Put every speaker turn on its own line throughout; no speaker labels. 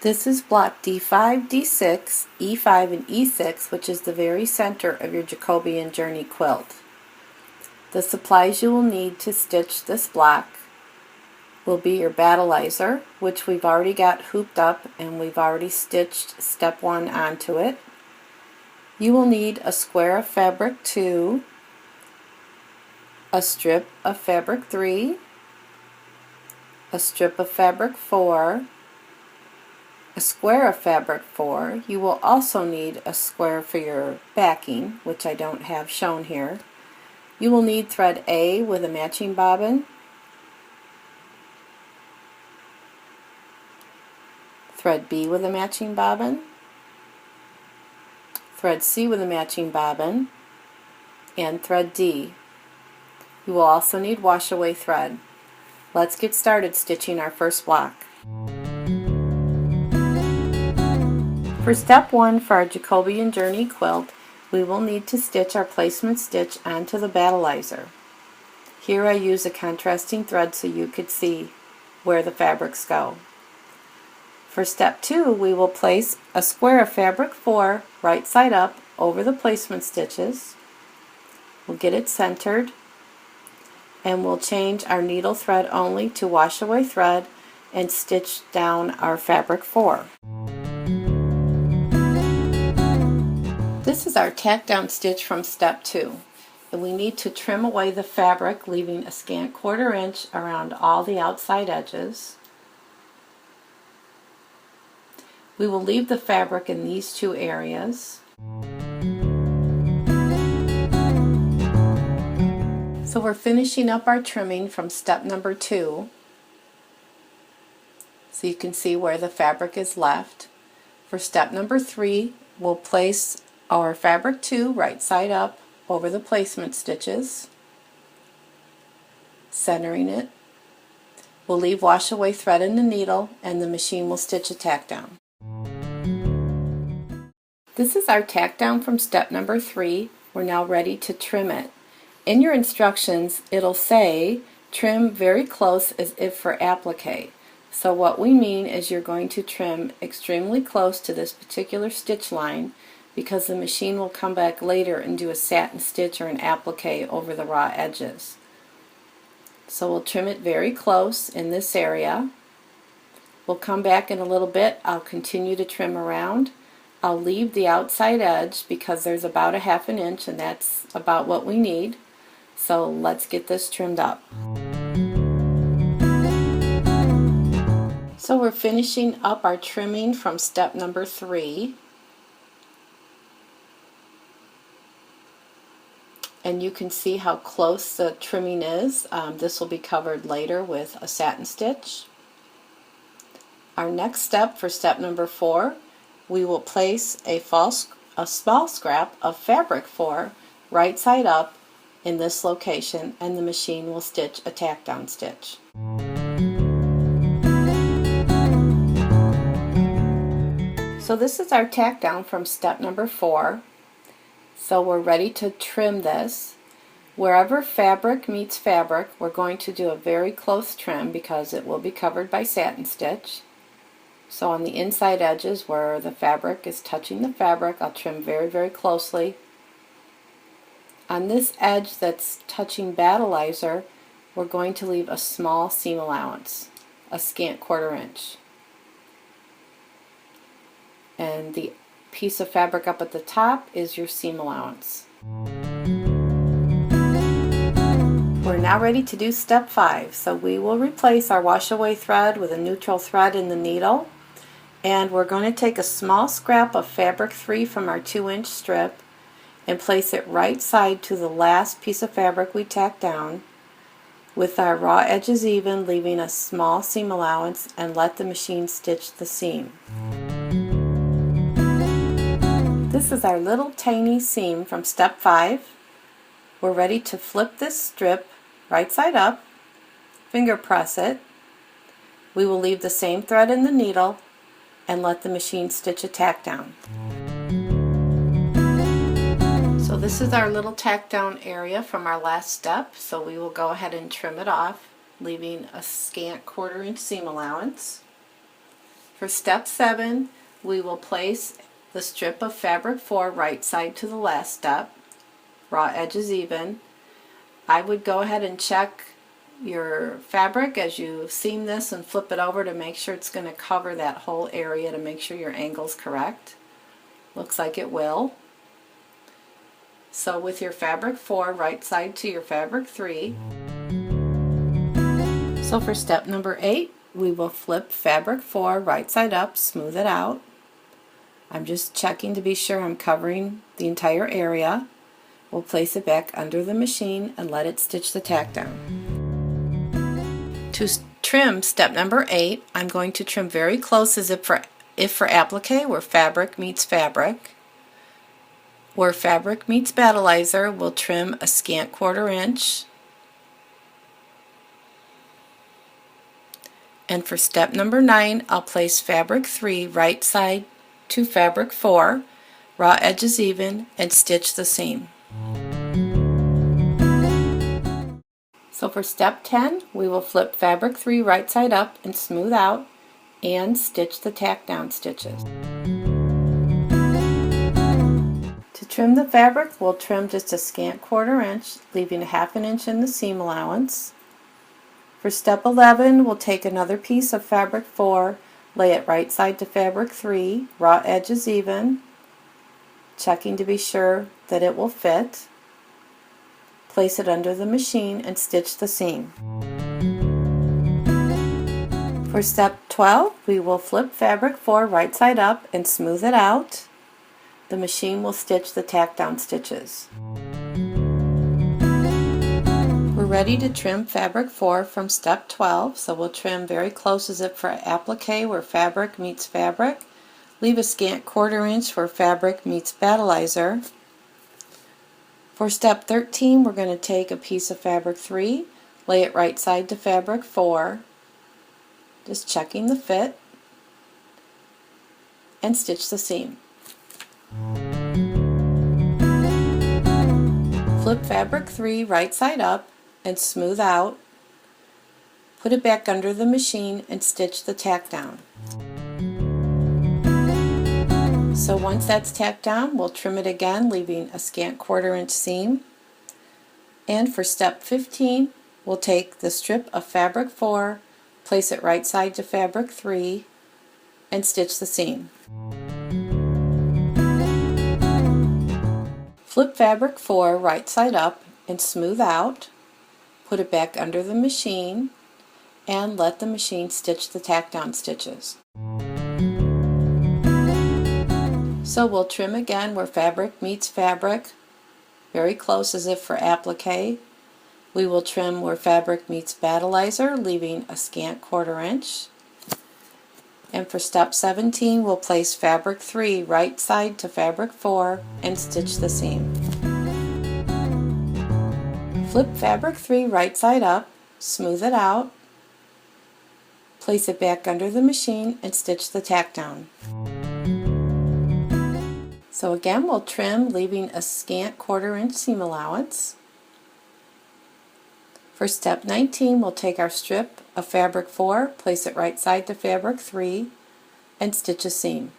This is block D5D6 E5 and E6, which is the very center of your Jacobean Journey quilt. The supplies you will need to stitch this block will be your battleizer, which we've already got hooped up and we've already stitched step 1 onto it. You will need a square of fabric 2, a strip of fabric 3, a strip of fabric 4, a square of fabric 4. You will also need a square for your backing, which I don't have shown here. You will need thread A with a matching bobbin, thread B with a matching bobbin, thread C with a matching bobbin, and thread D. You will also need wash-away thread. Let's get started stitching our first block. For step 1 for our Jacobean Journey quilt, we will need to stitch our placement stitch onto the battleizer. Here I use a contrasting thread so you could see where the fabrics go. For step 2, we will place a square of fabric 4 right side up over the placement stitches. We'll get it centered and we'll change our needle thread only to wash-away thread and stitch down our fabric 4. This is our tack down stitch from step 2, and we need to trim away the fabric, leaving a scant 1/4 inch around all the outside edges. We will leave the fabric in these 2 areas. So we're finishing up our trimming from step number 2, so you can see where the fabric is left. For step number 3, we'll place our fabric 2 right side up over the placement stitches, centering it. We'll leave wash-away thread in the needle and the machine will stitch a tack down. This is our tack down from step number 3. We're now ready to trim it. In your instructions it'll say trim very close as if for applique. So what we mean is you're going to trim extremely close to this particular stitch line, because the machine will come back later and do a satin stitch or an applique over the raw edges. So we'll trim it very close in this area. We'll come back in a little bit. I'll continue to trim around. I'll leave the outside edge because there's about a 1/2 inch, and that's about what we need. So let's get this trimmed up. So we're finishing up our trimming from step number 3. And you can see how close the trimming is. This will be covered later with a satin stitch. Our next step for step number 4, we will place a small scrap of fabric 4 right side up in this location, and the machine will stitch a tack down stitch. So this is our tack down from step number 4. So we're ready to trim this. Wherever fabric meets fabric, we're going to do a very close trim because it will be covered by satin stitch. So on the inside edges where the fabric is touching the fabric, I'll trim very, very closely. On this edge that's touching battleizer, we're going to leave a small seam allowance, a scant 1/4 inch. And the piece of fabric up at the top is your seam allowance. We're now ready to do step 5. So we will replace our wash-away thread with a neutral thread in the needle, and we're going to take a small scrap of fabric 3 from our 2-inch strip and place it right side to the last piece of fabric we tacked down, with our raw edges even, leaving a small seam allowance, and let the machine stitch the seam. This is our little tiny seam from step 5. We're ready to flip this strip right side up, finger press it. We will leave the same thread in the needle and let the machine stitch a tack down. So this is our little tack down area from our last step, so we will go ahead and trim it off, leaving a scant 1/4 inch seam allowance. For step 7, we will place the strip of fabric 4 right side to the last step, raw edges even. I would go ahead and check your fabric as you seam this and flip it over to make sure it's going to cover that whole area, to make sure your angle's correct. Looks like it will. So with your fabric 4 right side to your fabric 3. So for step number 8, we will flip fabric 4 right side up, smooth it out. I'm just checking to be sure I'm covering the entire area. We'll place it back under the machine and let it stitch the tack down. To trim step number 8, I'm going to trim very close as if for applique, where fabric meets fabric. Where fabric meets battleizer, we'll trim a scant 1/4 inch. And for step number 9, I'll place fabric 3 right side to fabric 4, raw edges even, and stitch the seam. So for step 10, we will flip fabric 3 right side up and smooth out and stitch the tack down stitches. To trim the fabric, we'll trim just a scant 1/4 inch, leaving a 1/2 inch in the seam allowance. For step 11, we'll take another piece of fabric 4, lay it right side to fabric 3, raw edges even, checking to be sure that it will fit. Place it under the machine and stitch the seam. For step 12, we will flip fabric 4 right side up and smooth it out. The machine will stitch the tack down stitches. We're ready to trim fabric 4 from step 12, so we'll trim very close as if for applique, where fabric meets fabric. Leave a scant 1/4 inch where fabric meets battleizer. For step 13, we're going to take a piece of fabric 3, lay it right side to fabric 4, just checking the fit, and stitch the seam. Flip fabric 3 right side up and smooth out. Put it back under the machine and stitch the tack down. So once that's tacked down, we'll trim it again, leaving a scant 1/4 inch seam. And for step 15, we'll take the strip of fabric 4, place it right side to fabric 3, and stitch the seam. Flip fabric 4 right side up and smooth out. Put it back under the machine and let the machine stitch the tack down stitches. So we'll trim again where fabric meets fabric, very close as if for applique. We will trim where fabric meets battleizer, leaving a scant 1/4 inch. And for step 17, we'll place fabric 3 right side to fabric 4 and stitch the seam. Flip fabric 3 right side up, smooth it out, place it back under the machine and stitch the tack down. So again, we'll trim, leaving a scant 1/4 inch seam allowance. For step 19, we'll take our strip of fabric 4, place it right side to fabric 3, and stitch a seam.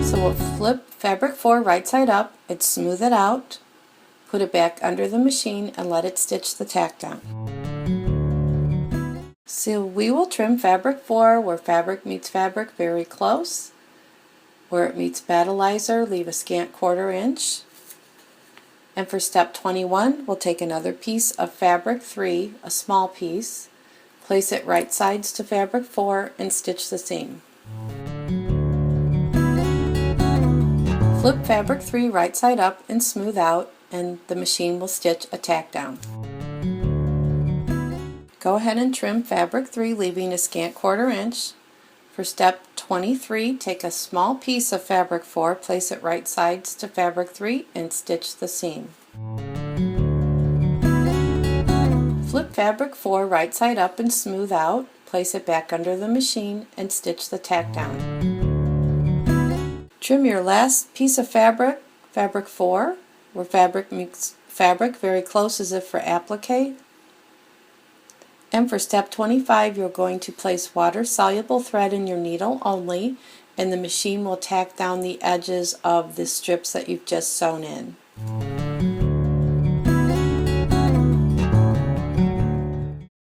So we'll flip fabric 4 right side up and smooth it out, put it back under the machine and let it stitch the tack down. So we will trim fabric 4 where fabric meets fabric very close. Where it meets battleizer, leave a scant 1/4 inch. And for step 21, we'll take another piece of fabric 3, a small piece, place it right sides to fabric 4 and stitch the seam. Flip fabric 3 right side up and smooth out, and the machine will stitch a tack down. Go ahead and trim fabric 3, leaving a scant 1/4 inch. For step 23, take a small piece of fabric 4, place it right sides to fabric 3 and stitch the seam. Flip fabric 4 right side up and smooth out, place it back under the machine and stitch the tack down. Trim your last piece of fabric, fabric 4, where fabric meets fabric very close as if for applique, And for step 25, you're going to place water-soluble thread in your needle only, and the machine will tack down the edges of the strips that you've just sewn in.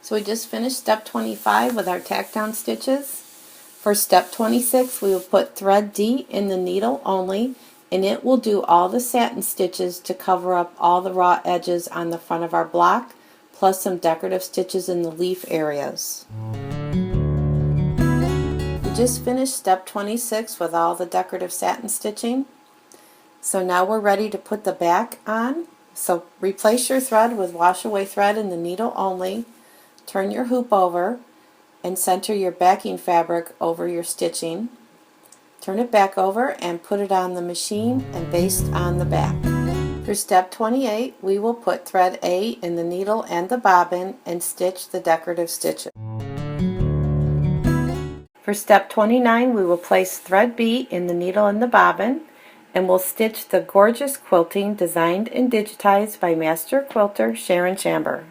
So we just finished step 25 with our tack down stitches. For step 26, we will put thread D in the needle only, and it will do all the satin stitches to cover up all the raw edges on the front of our block, plus some decorative stitches in the leaf areas. We just finished step 26 with all the decorative satin stitching. So now we're ready to put the back on. So replace your thread with wash away thread in the needle only. Turn your hoop over and center your backing fabric over your stitching. Turn it back over and put it on the machine and baste on the back. For step 28, we will put thread A in the needle and the bobbin and stitch the decorative stitches. For step 29, we will place thread B in the needle and the bobbin, and we'll stitch the gorgeous quilting designed and digitized by Master Quilter Sharon Chamber.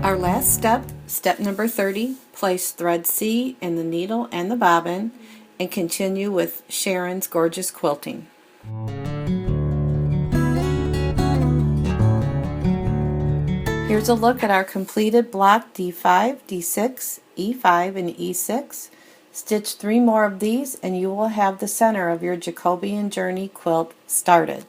Our last step, step number 30, place thread C in the needle and the bobbin and continue with Sharon's gorgeous quilting. Here's a look at our completed block D5, D6, E5, and E6. Stitch 3 more of these and you will have the center of your Jacobean Journey quilt started.